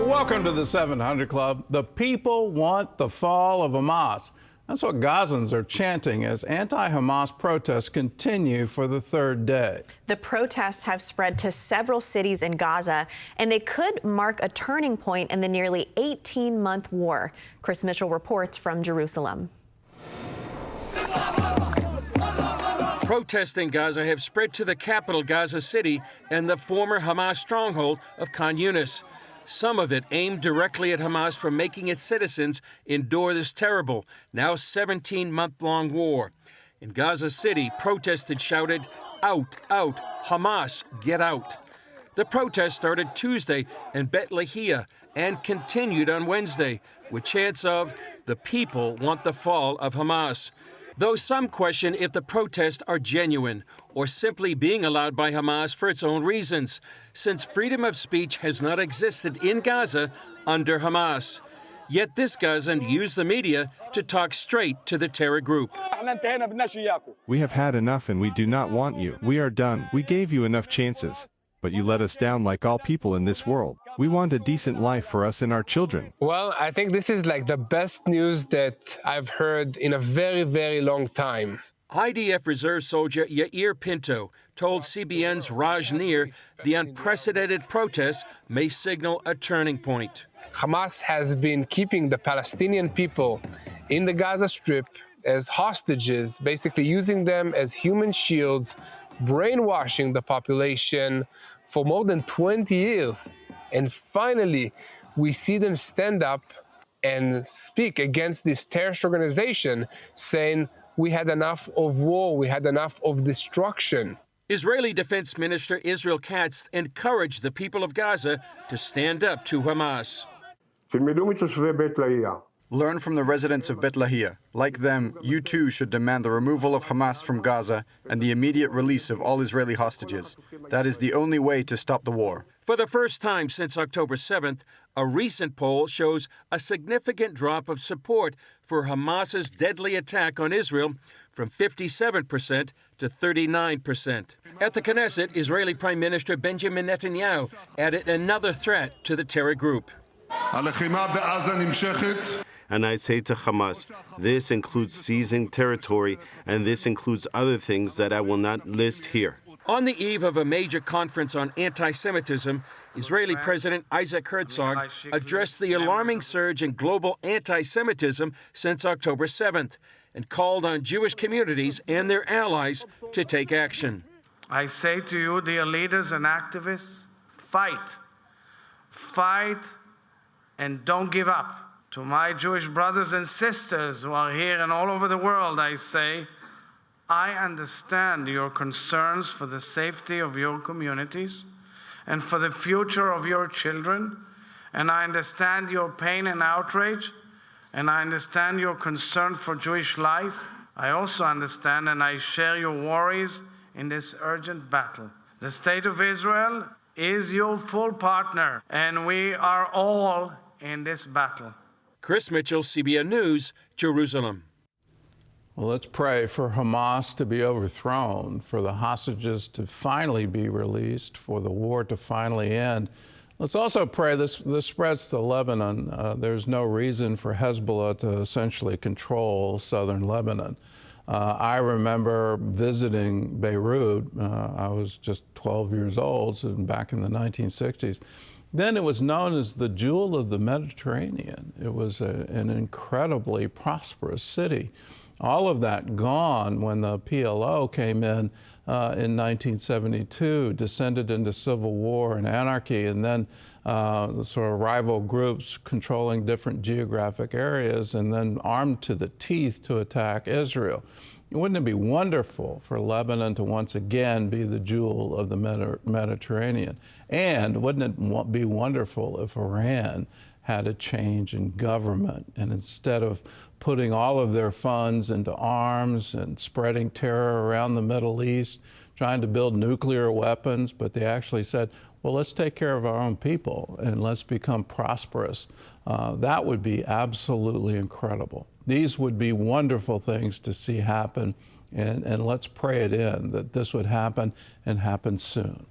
Welcome to the 700 Club. The people want the fall of Hamas. That's what Gazans are chanting as anti-Hamas protests continue for the third day. The protests have spread to several cities in Gaza, and they could mark a turning point in the nearly 18-month war. Chris Mitchell reports from Jerusalem. Protests in Gaza have spread to the capital, Gaza City, and the former Hamas stronghold of Khan Younis. Some of it aimed directly at Hamas for making its citizens endure this terrible, now 17-month-long war. In Gaza City, protesters shouted, "Out, out, Hamas, get out." The protest started Tuesday in Beit Lahiya and continued on Wednesday with chants of, "The people want the fall of Hamas." Though some question if the protests are genuine or simply being allowed by Hamas for its own reasons, since freedom of speech has not existed in Gaza under Hamas. Yet this Gazan used the media to talk straight to the terror group. We have had enough and we do not want you. We are done. We gave you enough chances, but you let us down like all people in this world. We want a decent life for us and our children. Well, I think this is like the best news that I've heard in a very, very long time. IDF reserve soldier Yair Pinto told CBN's Raj Nir the unprecedented protests may signal a turning point. Hamas has been keeping the Palestinian people in the Gaza Strip as hostages, basically using them as human shields, brainwashing the population for more than 20 years. And finally, we see them stand up and speak against this terrorist organization, saying, we had enough of war, we had enough of destruction. Israeli Defense Minister Israel Katz encouraged the people of Gaza to stand up to Hamas. Learn from the residents of Beit Lahiya. Like them, you too should demand the removal of Hamas from Gaza and the immediate release of all Israeli hostages. That is the only way to stop the war. For the first time since October 7th, a recent poll shows a significant drop of support for Hamas's deadly attack on Israel from 57% to 39%. At the Knesset, Israeli Prime Minister Benjamin Netanyahu added another threat to the terror group. And I say to Hamas, this includes seizing territory, and this includes other things that I will not list here. On the eve of a major conference on anti-Semitism, Israeli President Isaac Herzog addressed the alarming surge in global anti-Semitism since October 7th and called on Jewish communities and their allies to take action. I say to you, dear leaders and activists, fight. Fight and don't give up. To my Jewish brothers and sisters who are here and all over the world, I say, I understand your concerns for the safety of your communities and for the future of your children, and I understand your pain and outrage, and I understand your concern for Jewish life. I also understand and I share your worries in this urgent battle. The State of Israel is your full partner, and we are all in this battle. Chris Mitchell, CBN News, Jerusalem. Well, let's pray for Hamas to be overthrown, for the hostages to finally be released, for the war to finally end. Let's also pray this spreads to Lebanon. There's no reason for Hezbollah to essentially control southern Lebanon. I remember visiting Beirut. I was just 12 years old, so back in the 1960s. Then it was known as the jewel of the Mediterranean. It was an incredibly prosperous city. All of that gone when the PLO came in 1972, descended into civil war and anarchy, and then the sort of rival groups controlling different geographic areas and then armed to the teeth to attack Israel. Wouldn't it be wonderful for Lebanon to once again be the jewel of the Mediterranean? And wouldn't it be wonderful if Iran had a change in government, and instead of putting all of their funds into arms and spreading terror around the Middle East, trying to build nuclear weapons, but they actually said, well, let's take care of our own people and let's become prosperous. That would be absolutely incredible. These would be wonderful things to see happen, and let's pray it in, that this would happen and happen soon.